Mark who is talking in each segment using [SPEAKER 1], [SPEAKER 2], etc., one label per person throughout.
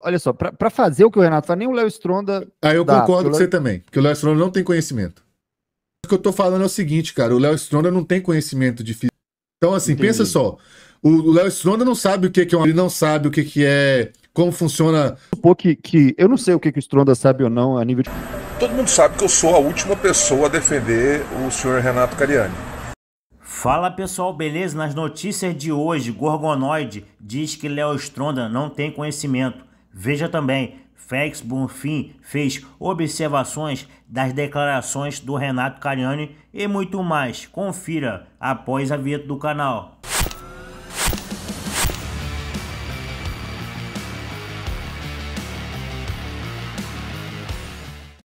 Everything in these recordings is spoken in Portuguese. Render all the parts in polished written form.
[SPEAKER 1] olha só, pra fazer o que o Renato faz, nem o Léo Stronda
[SPEAKER 2] Aí eu
[SPEAKER 1] dá.
[SPEAKER 2] concordo
[SPEAKER 1] Porque
[SPEAKER 2] com você também, porque o Léo Stronda não tem conhecimento. O que eu tô falando é o seguinte, cara, o Léo Stronda não tem conhecimento de física. Então, assim, pensa
[SPEAKER 1] Entendi.
[SPEAKER 2] só. O Léo Stronda não sabe o que que é ele não sabe o que que é, como funciona.
[SPEAKER 1] Supor que eu não sei o que o Stronda sabe ou não a nível de.
[SPEAKER 3] Todo mundo sabe que eu sou a última pessoa a defender o senhor Renato Cariani.
[SPEAKER 4] Fala pessoal, beleza? Nas notícias de hoje, Gorgonoide diz que Léo Stronda não tem conhecimento. Veja também, Félix Bonfim fez observações das declarações do Renato Cariani e muito mais. Confira após a vinheta do canal.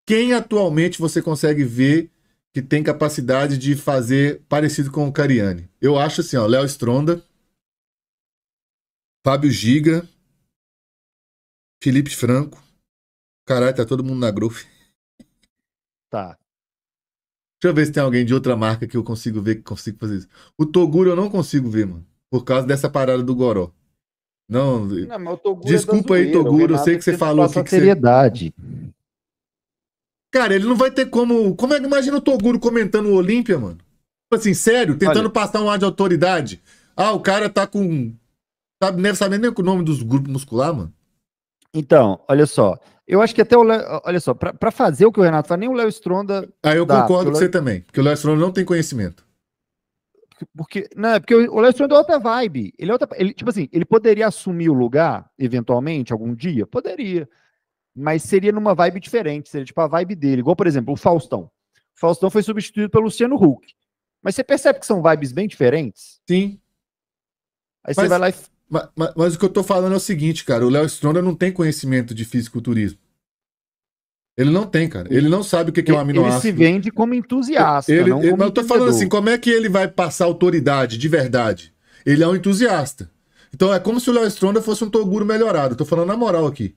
[SPEAKER 2] Quem atualmente você consegue ver que tem capacidade de fazer parecido com o Cariani? Eu acho assim, ó, Léo Stronda, Fábio Giga, Felipe Franco. Caralho, tá todo mundo na Growth.
[SPEAKER 1] Tá.
[SPEAKER 2] Deixa eu ver se tem alguém de outra marca que eu consigo ver que consigo fazer isso. O Toguro eu não consigo ver, mano. Por causa dessa parada do Goró. Não,
[SPEAKER 1] Não, mas o Toguro é da
[SPEAKER 2] desculpa aí,
[SPEAKER 1] zoeira. O
[SPEAKER 2] Toguro. Eu
[SPEAKER 1] Renato
[SPEAKER 2] sei
[SPEAKER 1] é
[SPEAKER 2] que você
[SPEAKER 1] tenta
[SPEAKER 2] falou
[SPEAKER 1] passar
[SPEAKER 2] que você.
[SPEAKER 1] seriedade.
[SPEAKER 2] Cara, ele não vai ter como. Como é que imagina o Toguro comentando o Olímpia, mano? Tipo assim, sério, tentando
[SPEAKER 1] Olha,
[SPEAKER 2] passar um ar de autoridade. Ah, o cara tá com. Sabe, nem sabendo nem o nome dos grupos musculares, mano.
[SPEAKER 1] então, olha só. Eu acho que até o Léo, olha só, pra fazer o que o Renato faz, nem o Léo Stronda
[SPEAKER 2] Aí eu
[SPEAKER 1] dá.
[SPEAKER 2] concordo com você também, porque o Léo Stronda não tem conhecimento.
[SPEAKER 1] Porque o Léo Stronda é outra vibe. Ele, tipo assim, ele poderia assumir o lugar, eventualmente, algum dia? Poderia. Mas seria numa vibe diferente, seria tipo a vibe dele. Igual, por exemplo, o Faustão. O Faustão foi substituído pelo Luciano Huck. Mas você percebe que são vibes bem diferentes?
[SPEAKER 2] Sim.
[SPEAKER 1] Aí você vai lá e.
[SPEAKER 2] Mas o que eu tô falando é o seguinte, cara. O Léo Stronda não tem conhecimento de fisiculturismo. Ele não tem, cara. Ele não sabe o que é um
[SPEAKER 1] Ele se
[SPEAKER 2] aminoácido.
[SPEAKER 1] vende como entusiasta, não como
[SPEAKER 2] Mas eu tô falando assim,
[SPEAKER 1] entendedor.
[SPEAKER 2] como é que ele vai passar autoridade de verdade? Ele é um entusiasta. Então é como se o Léo Stronda fosse um Toguro melhorado. Eu tô falando na moral aqui.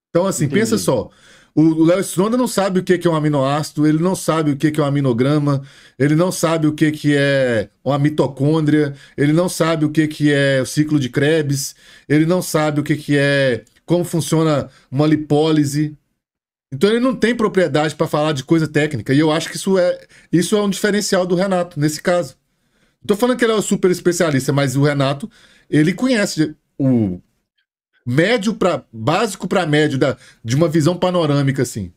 [SPEAKER 2] Então, assim, pensa
[SPEAKER 1] Entendi.
[SPEAKER 2] só. O Léo Stronda não sabe o que é um aminoácido, ele não sabe o que é um aminograma, ele não sabe o que é uma mitocôndria, ele não sabe o que é o ciclo de Krebs, ele não sabe o que é como funciona uma lipólise. Então ele não tem propriedade para falar de coisa técnica. E eu acho que isso é um diferencial do Renato, nesse caso. Não tô falando que ele é um super especialista, mas o Renato, ele conhece o médio para básico para médio de uma visão panorâmica assim.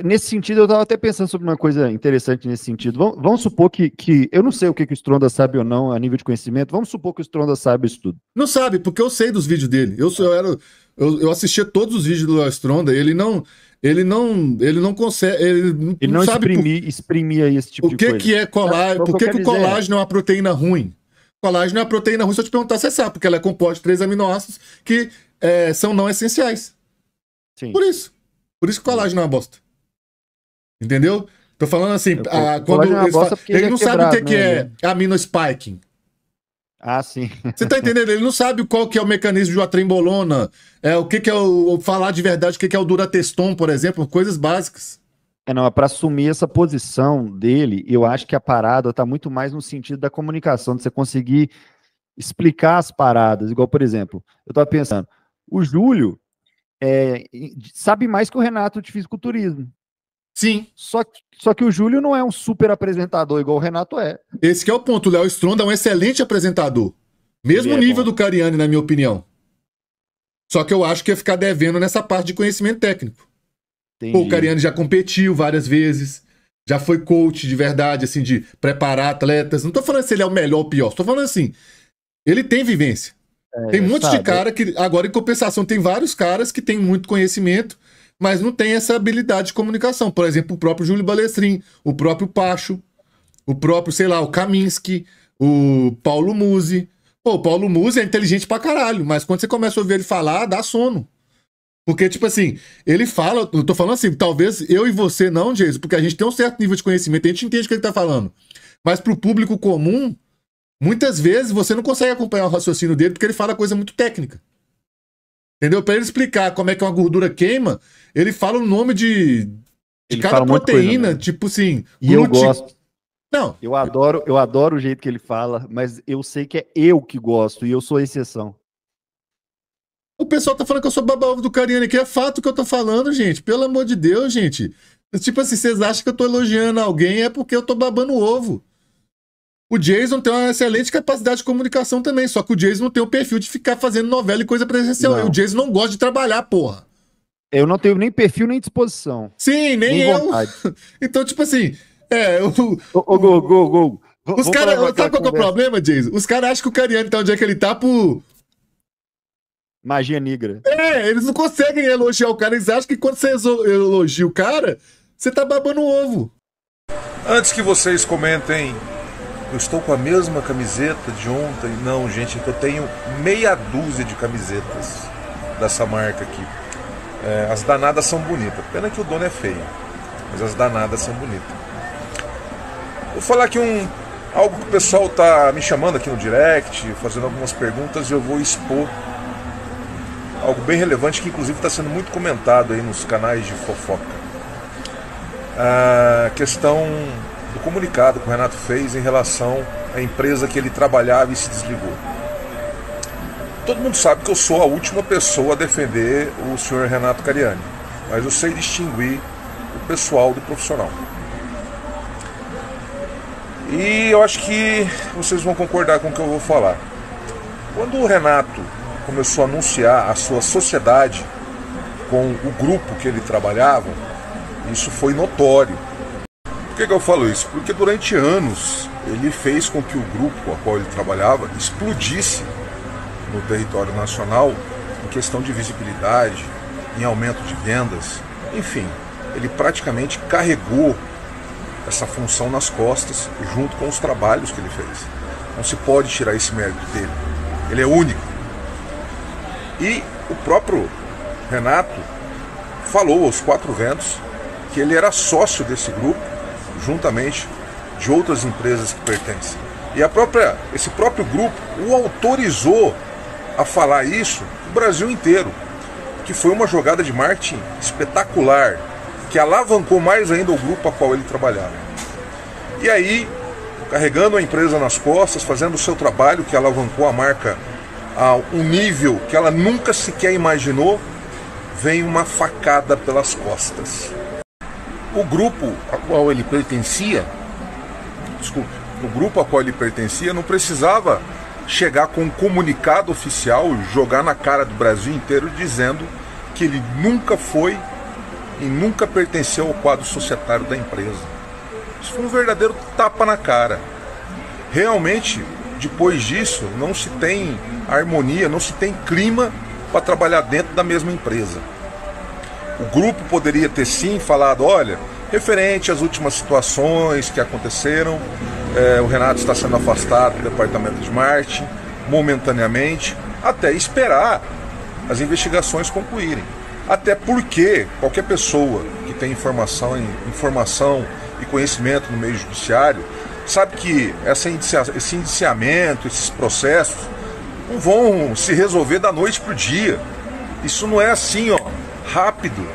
[SPEAKER 1] Nesse sentido, eu estava até pensando sobre uma coisa interessante nesse sentido. Vamos supor que eu não sei o que o Stronda sabe ou não a nível de conhecimento. Vamos supor que o Stronda sabe isso tudo.
[SPEAKER 2] Não sabe, porque eu sei dos vídeos dele. Eu assistia todos os vídeos do Léo Stronda. Ele não consegue, ele
[SPEAKER 1] Ele
[SPEAKER 2] não
[SPEAKER 1] não
[SPEAKER 2] sabe
[SPEAKER 1] exprimia esse tipo
[SPEAKER 2] o
[SPEAKER 1] de
[SPEAKER 2] que
[SPEAKER 1] coisa.
[SPEAKER 2] que é colágeno,
[SPEAKER 1] Mas
[SPEAKER 2] por
[SPEAKER 1] o que eu
[SPEAKER 2] que
[SPEAKER 1] quero
[SPEAKER 2] o
[SPEAKER 1] dizer é,
[SPEAKER 2] colágeno é uma proteína ruim. Colágeno é uma proteína ruim, se eu te perguntar, você sabe, porque ela é composta de 3 aminoácidos que são não essenciais.
[SPEAKER 1] sim,
[SPEAKER 2] Por isso. Por isso que o colágeno é uma bosta. Entendeu? Tô falando assim,
[SPEAKER 1] o
[SPEAKER 2] quando
[SPEAKER 1] colágeno é uma bosta porque ele
[SPEAKER 2] ele
[SPEAKER 1] é
[SPEAKER 2] não sabe o
[SPEAKER 1] quebrado,
[SPEAKER 2] que
[SPEAKER 1] né?
[SPEAKER 2] é aminospiking.
[SPEAKER 1] Ah, sim.
[SPEAKER 2] Você tá entendendo? Ele não sabe qual que é o mecanismo de uma trembolona, o que que é falar de verdade, o que que é o durateston, por exemplo, coisas básicas.
[SPEAKER 1] Não, para assumir essa posição dele, eu acho que a parada está muito mais no sentido da comunicação, de você conseguir explicar as paradas. Igual, por exemplo, eu estava pensando, o Júlio sabe mais que o Renato de fisiculturismo.
[SPEAKER 2] Sim,
[SPEAKER 1] Só que o Júlio não é um super apresentador igual o Renato é.
[SPEAKER 2] esse que é o ponto. O Léo Stronda é um excelente apresentador.
[SPEAKER 1] Ele
[SPEAKER 2] Mesmo
[SPEAKER 1] é
[SPEAKER 2] nível
[SPEAKER 1] bom.
[SPEAKER 2] do Cariani, na minha opinião. Só que eu acho que ia ficar devendo nessa parte de conhecimento técnico. Pô, o
[SPEAKER 1] Entendi.
[SPEAKER 2] Cariani já competiu várias vezes, já foi coach de verdade, assim, de preparar atletas. Não tô falando se ele é o melhor ou pior, tô falando assim, ele tem vivência. Tem um monte de
[SPEAKER 1] Sabe?
[SPEAKER 2] cara que, agora em compensação, tem vários caras que têm muito conhecimento, mas não tem essa habilidade de comunicação. Por exemplo, o próprio Júlio Balestrin, o próprio Pacho, o próprio, sei lá, o Kaminski, o Paulo Musi. Pô, o Paulo Musi é inteligente pra caralho, mas quando você começa a ouvir ele falar, dá sono. Porque, tipo assim, ele fala, eu tô falando assim, talvez eu e você não, Jason, porque a gente tem um certo nível de conhecimento, a gente entende o que ele tá falando. Mas pro público comum, muitas vezes você não consegue acompanhar o raciocínio dele porque ele fala coisa muito técnica. Entendeu? Para ele explicar como é que uma gordura queima, ele fala o nome de
[SPEAKER 1] Ele
[SPEAKER 2] cada
[SPEAKER 1] fala um monte de coisa
[SPEAKER 2] proteína,
[SPEAKER 1] mesmo.
[SPEAKER 2] tipo assim,
[SPEAKER 1] E eu gosto.
[SPEAKER 2] Não,
[SPEAKER 1] Eu adoro o jeito que ele fala, mas eu sei que é eu que gosto e eu sou a exceção.
[SPEAKER 2] O pessoal tá falando que eu sou baba-ovo do Cariani aqui. É fato que eu tô falando, gente. Pelo amor de Deus, gente. Tipo assim, vocês acham que eu tô elogiando alguém é porque eu tô babando ovo. O Jason tem uma excelente capacidade de comunicação também, só que o Jason não tem o perfil de ficar fazendo novela e coisa presencial.
[SPEAKER 1] Não.
[SPEAKER 2] O Jason não gosta de trabalhar, porra.
[SPEAKER 1] Eu não tenho nem perfil nem disposição.
[SPEAKER 2] Sim, nem eu.
[SPEAKER 1] Vontade.
[SPEAKER 2] Então, tipo assim, os caras, sabe qual que é o problema, Jason? Os caras acham que o Cariani tá onde é que ele tá por...
[SPEAKER 1] Magia negra.
[SPEAKER 2] Eles não conseguem elogiar o cara, eles acham que quando você elogia o cara, você tá babando o ovo.
[SPEAKER 3] Antes que vocês comentem, eu estou com a mesma camiseta de ontem. Não, gente, eu tenho meia dúzia de camisetas dessa marca aqui. As danadas são bonitas. Pena que o dono é feio, mas as danadas são bonitas. Vou falar aqui algo que o pessoal tá me chamando aqui no direct, fazendo algumas perguntas, e eu vou expor algo bem relevante que inclusive está sendo muito comentado aí nos canais de fofoca. A questão do comunicado que o Renato fez em relação à empresa que ele trabalhava e se desligou. Todo mundo sabe que eu sou a última pessoa a defender o senhor Renato Cariani, mas eu sei distinguir o pessoal do profissional. E eu acho que vocês vão concordar com o que eu vou falar. Quando o Renato começou a anunciar a sua sociedade com o grupo que ele trabalhava, isso foi notório. Por que eu falo isso? Porque durante anos ele fez com que o grupo com o qual ele trabalhava explodisse no território nacional em questão de visibilidade, em aumento de vendas, enfim, ele praticamente carregou essa função nas costas junto com os trabalhos que ele fez. Não se pode tirar esse mérito dele. Ele é único. E o próprio Renato falou aos quatro ventos que ele era sócio desse grupo, juntamente de outras empresas que pertencem. E esse próprio grupo o autorizou a falar isso no Brasil inteiro, que foi uma jogada de marketing espetacular, que alavancou mais ainda o grupo a qual ele trabalhava. E aí, carregando a empresa nas costas, fazendo o seu trabalho, que alavancou a marca a um nível que ela nunca sequer imaginou, vem uma facada pelas costas. O grupo a qual ele pertencia, não precisava chegar com um comunicado oficial, jogar na cara do Brasil inteiro dizendo que ele nunca foi e nunca pertenceu ao quadro societário da empresa. Isso foi um verdadeiro tapa na cara. Realmente, depois disso, não se tem harmonia, não se tem clima para trabalhar dentro da mesma empresa. O grupo poderia ter sim falado, olha, referente às últimas situações que aconteceram, o Renato está sendo afastado do departamento de marketing, momentaneamente, até esperar as investigações concluírem. Até porque qualquer pessoa que tem informação e conhecimento no meio judiciário sabe que esse indiciamento, esses processos, não vão se resolver da noite para o dia. Isso não é assim, rápido.